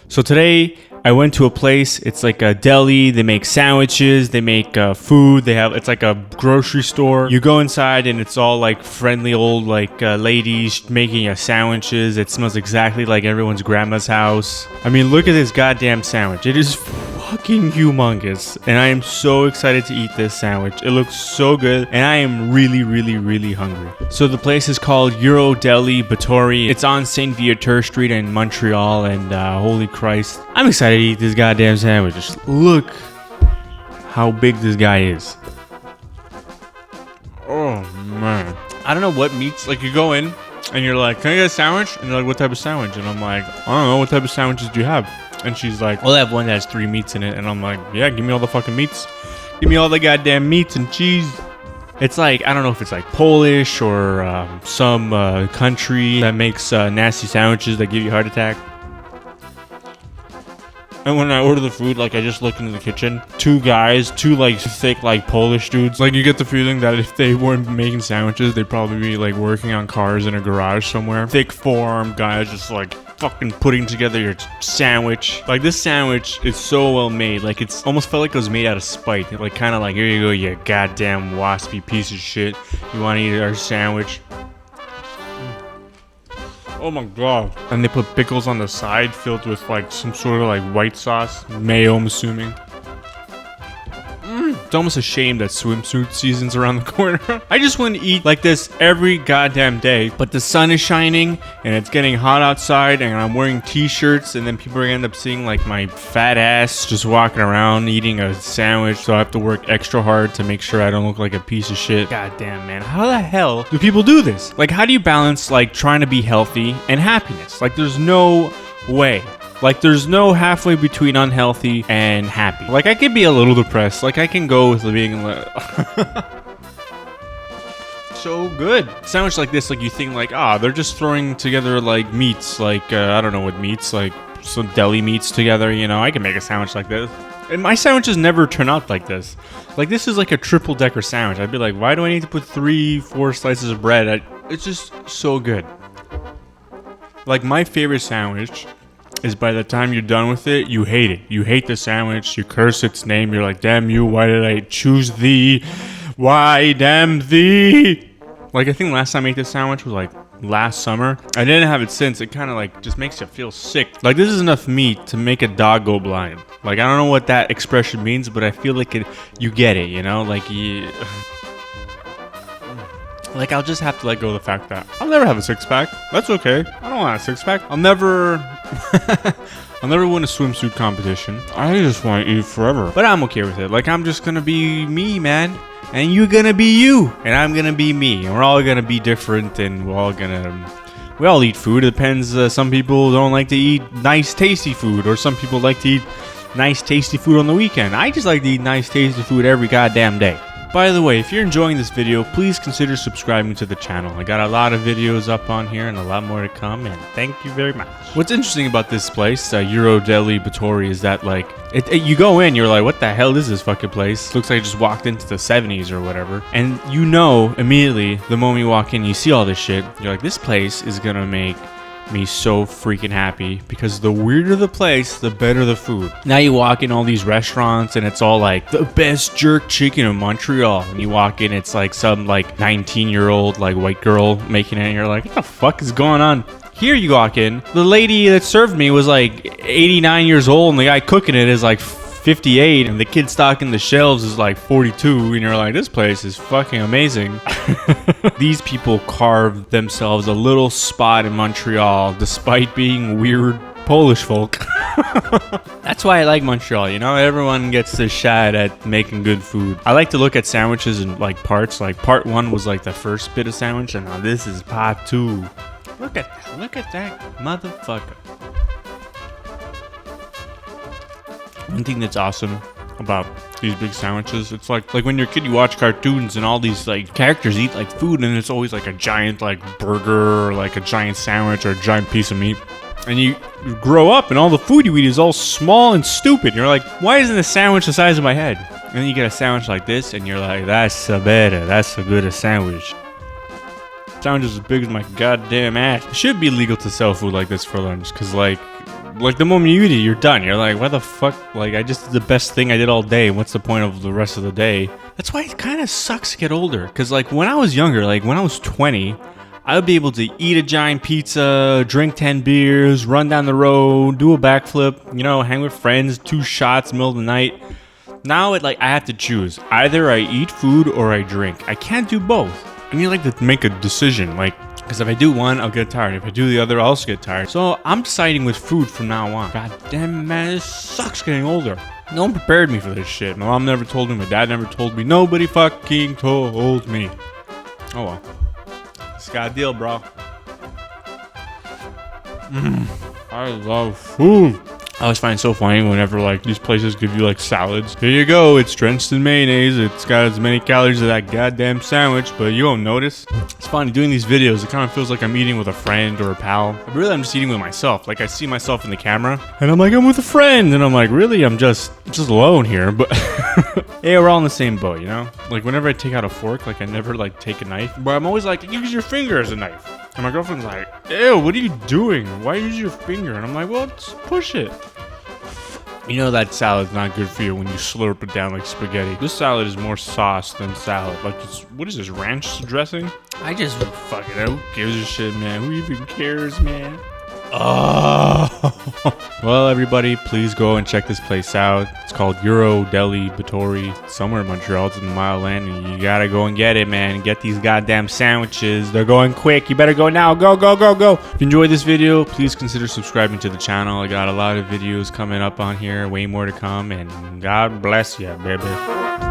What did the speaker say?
So today I went to a place. It's like a deli. They make sandwiches. They make food. It's like a grocery store. You go inside and it's all like friendly old ladies making you sandwiches. It smells exactly like everyone's grandma's house. I mean, look at this goddamn sandwich. It is fucking humongous, and I am so excited to eat this sandwich. It looks so good, and I am really hungry. So the place is called Euro-Deli Batory. It's on St. Viateur Street in Montreal, and holy Christ, I'm excited to eat this goddamn sandwich. Just look how big this guy is. Oh man, I don't know what meats. Like, you go in and you're like, can I get a sandwich? And they're like, what type of sandwich? And I'm like, I don't know, what type of sandwiches do you have? And she's like, well, I have one that has 3 meats in it. And I'm like, yeah, give me all the fucking meats. Give me all the goddamn meats and cheese. It's like, I don't know if it's like Polish or some country that makes nasty sandwiches that give you a heart attack. And when I order the food, like, I just look into the kitchen. 2 guys, 2 like thick like Polish dudes. Like, you get the feeling that if they weren't making sandwiches, they'd probably be like working on cars in a garage somewhere. Thick forearm guys just like fucking putting together your sandwich. Like, this sandwich is so well made. Like, it's almost felt like it was made out of spite. Like, kind of like, here you go, you goddamn waspy piece of shit. You want to eat our sandwich? Oh my god. And they put pickles on the side filled with like some sort of like white sauce. Mayo, I'm assuming. It's almost a shame that swimsuit season's around the corner. I just want to eat like this every goddamn day, but the sun is shining and it's getting hot outside and I'm wearing t-shirts, and then people are gonna end up seeing like my fat ass just walking around eating a sandwich, so I have to work extra hard to make sure I don't look like a piece of shit. Goddamn, man. How the hell do people do this? Like, how do you balance like trying to be healthy and happiness? Like, there's no way. Like, there's no halfway between unhealthy and happy. Like, I can be a little depressed. Like, I can go with being so good. Sandwich like this, like, you think like, they're just throwing together like meats, like I don't know what meats, like some deli meats together, you know. I can make a sandwich like this. And my sandwiches never turn out like this. Like, this is like a triple decker sandwich. I'd be like, why do I need to put 3-4 slices of bread? It's just so good. Like, my favorite sandwich is by the time you're done with it, you hate it. You hate the sandwich. You curse its name. You're like, damn you, why did I choose thee? Why, damn thee? Like, I think last time I ate this sandwich was like last summer. I didn't have it since. It kind of like just makes you feel sick. Like, this is enough meat to make a dog go blind. Like, I don't know what that expression means, but I feel like you get it, you know? Like, like, I'll just have to let go of the fact that I'll never have a 6-pack. That's okay. I don't want a 6-pack. I'll never win a swimsuit competition. I just want to eat forever. But I'm okay with it. Like, I'm just gonna be me, man. And you're gonna be you. And I'm gonna be me. And we're all gonna be different. And we all eat food. It depends. Some people don't like to eat nice, tasty food. Or some people like to eat nice, tasty food on the weekend. I just like to eat nice, tasty food every goddamn day. By the way, if you're enjoying this video, please consider subscribing to the channel. I got a lot of videos up on here and a lot more to come, and thank you very much. What's interesting about this place, Euro-Deli Batory, is that like, you go in, you're like, what the hell is this fucking place? Looks like I just walked into the 70s or whatever. And you know immediately, the moment you walk in, you see all this shit, you're like, this place is gonna make me so freaking happy, because the weirder the place, the better the food. Now you walk in all these restaurants and it's all like the best jerk chicken in Montreal, and you walk in, it's like some like 19-year-old like white girl making it, and you're like, what the fuck is going on? Here you walk in, the lady that served me was like 89 years old, and the guy cooking it is like 58, and the kid stocking the shelves is like 42, and you're like, this place is fucking amazing. These people carved themselves a little spot in Montreal despite being weird Polish folk. That's why I like Montreal, you know? Everyone gets a shot at making good food. I like to look at sandwiches in like parts. Like, part 1 was like the first bit of sandwich, and now this is part 2. Look at that motherfucker. One thing that's awesome about these big sandwiches, it's like when you're a kid, you watch cartoons and all these like characters eat like food, and it's always like a giant like burger or like a giant sandwich or a giant piece of meat. And you grow up and all the food you eat is all small and stupid. You're like, why isn't a sandwich the size of my head? And then you get a sandwich like this and you're like, that's a better, that's a good sandwich. Sandwich is as big as my goddamn ass. It should be legal to sell food like this for lunch, because like Like the moment you eat it, you're done. You're like, why the fuck? Like I just did the best thing I did all day. What's the point of the rest of the day? That's why it kind of sucks to get older. Cause like when I was younger, like when I was 20, I would be able to eat a giant pizza, drink 10 beers, run down the road, do a backflip, you know, hang with friends, 2 shots, middle of the night. Now it like I have to choose. Either I eat food or I drink. I can't do both. I need like to make a decision, like, because if I do one, I'll get tired. If I do the other, I'll also get tired. So I'm deciding with food from now on. God damn, man, this sucks getting older. No one prepared me for this shit. My mom never told me. My dad never told me. Nobody fucking told me. Oh well. Just got a deal, bro. I love food. I always find it so funny whenever like these places give you like salads. Here you go, it's drenched in mayonnaise. It's got as many calories as that goddamn sandwich, but you won't notice. It's funny doing these videos. It kind of feels like I'm eating with a friend or a pal. But really, I'm just eating with myself. Like I see myself in the camera, and I'm like, I'm with a friend, and I'm like, really, I'm just alone here. But hey, we're all in the same boat, you know. Like whenever I take out a fork, like I never like take a knife, but I'm always like, use your finger as a knife. And my girlfriend's like, ew, what are you doing? Why use your finger? And I'm like, well, just push it. You know that salad's not good for you when you slurp it down like spaghetti. This salad is more sauce than salad. Like, it's, what is this, ranch dressing? I just, fuck it, who gives a shit, man? Who even cares, man? Oh. Well, everybody, please go and check this place out. It's called Euro-Deli Batory. It's somewhere in Montreal. It's in the Mile End, and you gotta go and get it, man. Get these goddamn sandwiches. They're going quick. You better go now. Go, go, go, go. If you enjoyed this video, please consider subscribing to the channel. I got a lot of videos coming up on here. Way more to come, and God bless you, baby.